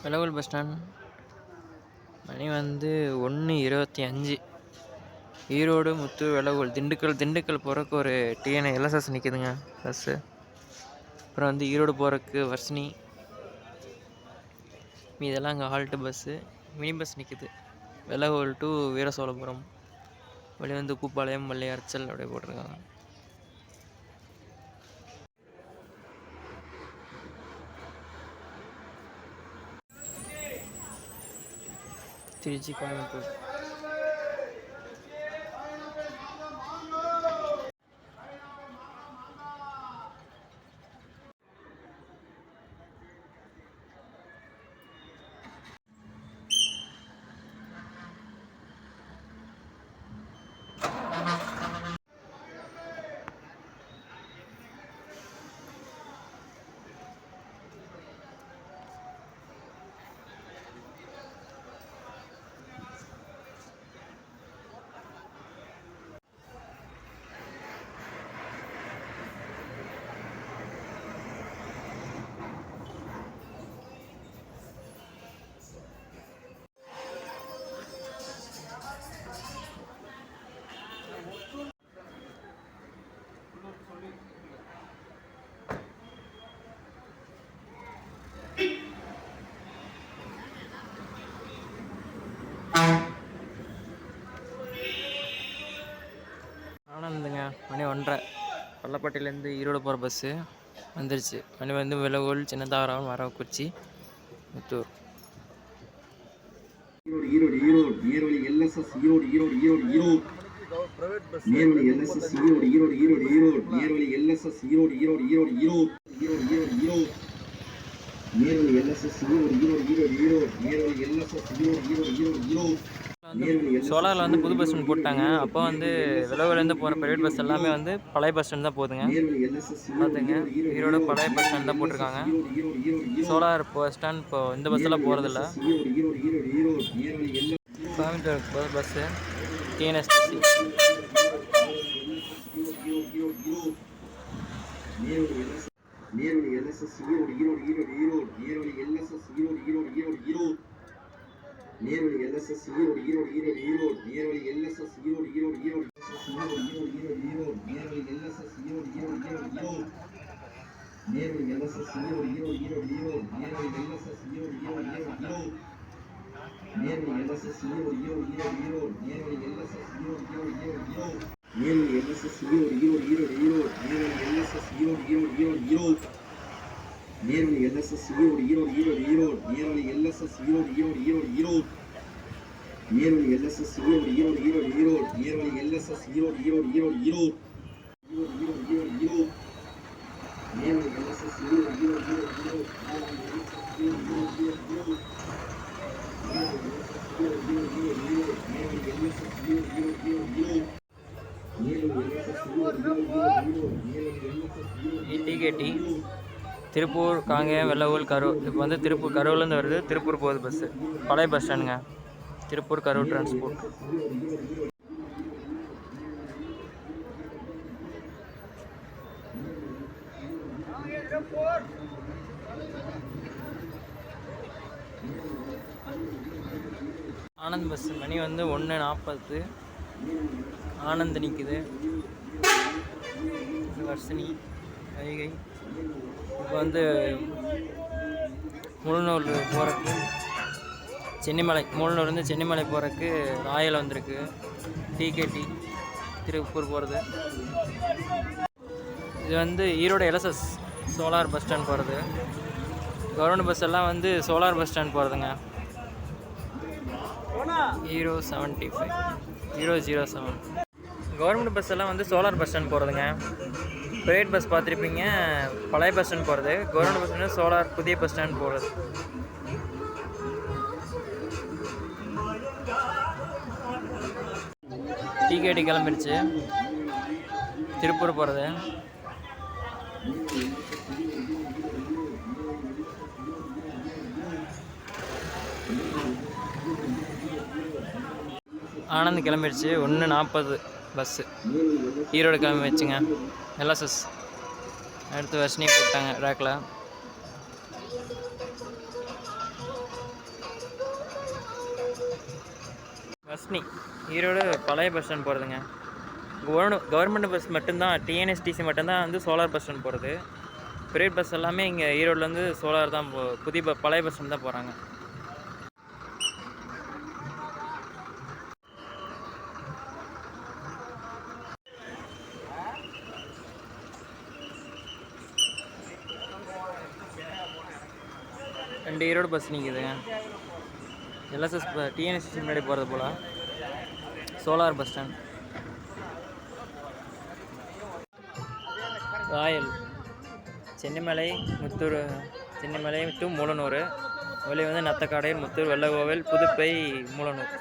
Vellakoil bus stand. மணி வந்து 1:25. ஈரோடு, முத்தூர், வெள்ளகோவில், திண்டுக்கல் போகிறக்கு ஒரு டிஎன் எல்எஸ்எஸ் நிற்கிதுங்க பஸ்ஸு. அப்புறம் வந்து ஈரோடு போகிறக்கு வர்ஷினி. இதெல்லாம் அங்கே ஹால்ட்டு பஸ்ஸு. மினி பஸ் நிற்கிது. வெள்ளகோவில் டு வீரசோழபுரம். வெளியே வந்து கூப்பாளையம், மல்லியார்ச்சல் அப்படியே போட்டிருக்காங்க. திருச்சி, கோயம்புத்தூர். ஆனந்துங்க. மணி 1:30. பள்ளப்பட்டியிலேருந்து ஈரோடு போகிற பஸ்ஸு வந்துருச்சு. மணி வந்து வெள்ளகோவில், சின்னதாவரம், வரவக்குறிச்சி, முத்தூர். ஈரோடு நேர்வழி எல்எஸ்எஸ் ஈரோடு நேர்வழி எல்எஸ்எஸ் ஈரோடு நேர்வழி எல்எஸ்எஸ் ஈரோடு நேர்வழி எல்எஸ்எஸ் ஈரோடு நேர்வழி எல்எஸ்எஸ் ஈரோடு. சோலாரில் வந்து புது பஸ் ஸ்டாண்ட் போட்டாங்க. அப்போ வந்து வெள்ளகோவிலேருந்து போகிற ப்ரைவேட் பஸ் எல்லாமே வந்து பழைய பஸ் ஸ்டாண்ட் தான் போகுதுங்க. பார்த்துங்க, ஈரோடு பழைய பஸ் ஸ்டாண்ட் தான் போட்டிருக்காங்க. சோலார் பஸ் ஸ்டாண்ட் இப்போ இந்த பஸ்ஸெல்லாம் போகிறதில்ல. கோயம்புத்தூர் போகிற பஸ்ஸு டிஎன்எஸ்டிசி. நேர்வழி எல்எஸ்எஸ் ஈரோடு நேர்வழி எல்எஸ்எஸ் ஈரோடு நேர்வழி எல்எஸ்எஸ் ஈரோடு நேர்வழி எல்எஸ்எஸ் ஈரோடு நேர்வழி எல்எஸ்எஸ் ஈரோடு நேர்வழி எல்எஸ்எஸ் ஈரோடு நேர்வழி எல்எஸ்எஸ் ஈரோடு நேர்வழி எல்எஸ்எஸ் ஈரோடு நேர்வழி எல்எஸ்எஸ் நேர்வழி எல்எஸ்எஸ் ஈரோடு நேர்வழி எல்எஸ்எஸ் ஈரோடு நேர்வழி எல்எஸ்எஸ் ஈரோடு நேர்வழி எல்எஸ்எஸ் ஈரோடு நேர்வழி எல்எஸ்எஸ் ஈரோடு நேர்வழி எல்எஸ்எஸ் ஈரோடு நேர்வழி எல்எஸ்எஸ் டிகேடி திருப்பூர், காங்கேயம், வெள்ளகோவில், கரூர். இப்போ வந்து திருப்பூர், கரூர்லேருந்து வருது. திருப்பூர் போகுது பஸ்ஸு. பழைய பஸ் ஸ்டாண்டுங்க. திருப்பூர் கரூர் டிரான்ஸ்போர்ட். ஆனந்த் பஸ். மணி வந்து 1:40. ஆனந்த் நிற்குது. வர்ஷினி, வைகை. இப்போ வந்து முழுநூல் போகிறக்கு சென்னிமலை, முழுநூர்லேருந்து சென்னிமலை போகிறக்கு ராயல் வந்திருக்கு. டிகேடி திருப்பூர் போகிறது. இது வந்து Erode LSS solar bus stand போகிறது. கவர்மெண்ட் பஸ் எல்லாம் வந்து சோலார் பஸ் ஸ்டாண்ட் போகிறதுங்க. 075 கவர்மெண்ட் பஸ் எல்லாம் வந்து சோலார் பஸ் ஸ்டாண்ட் போகிறதுங்க. ப்ரைவேட் பஸ் பார்த்துருப்பீங்க, பழைய பஸ் ஸ்டாண்ட் போகிறது. கவர்மெண்ட் பஸ் ஸ்டாண்ட் சோலார் புதிய பஸ் ஸ்டாண்ட் போகிறது. டிகேடி கிளம்பிடுச்சு. திருப்பூர் போகிறது. ஆனந்த் கிளம்பிடுச்சு. 1:40 பஸ்ஸு ஈரோடு கிளம்பி வச்சுங்க. எல்எஸ்எஸ் அடுத்து வர்ஷினி போட்டாங்க ரேக்கில். தர்ஷினி ஈரோடு பழைய பஸ் ஸ்டாண்ட் போகிறதுங்க. கவர்மெண்ட் பஸ் மட்டும்தான், டிஎன்எஸ்டிசி மட்டும்தான் வந்து சோலார் பஸ் ஸ்டாண்ட் போகிறது. ப்ரைவேட் பஸ் எல்லாமே இங்கே ஈரோடுலேருந்து சோலார் தான் புதிய பழைய பஸ் ஸ்டாண்ட் தான் போகிறாங்க. ரெண்டு ஈரோடு பஸ் நிற்குதுங்க. எல்எஸ்எஸ் டிஎன்எஸ்சி முன்னாடி போகிறது போல் solar bus stand. Royal Chennimalai Muthur, Chennimalai to Mulanur, வெளியே வந்து நத்தக்காடை, முத்தூர், வெள்ளகோவில், புதுப்பை, மூலனூர்.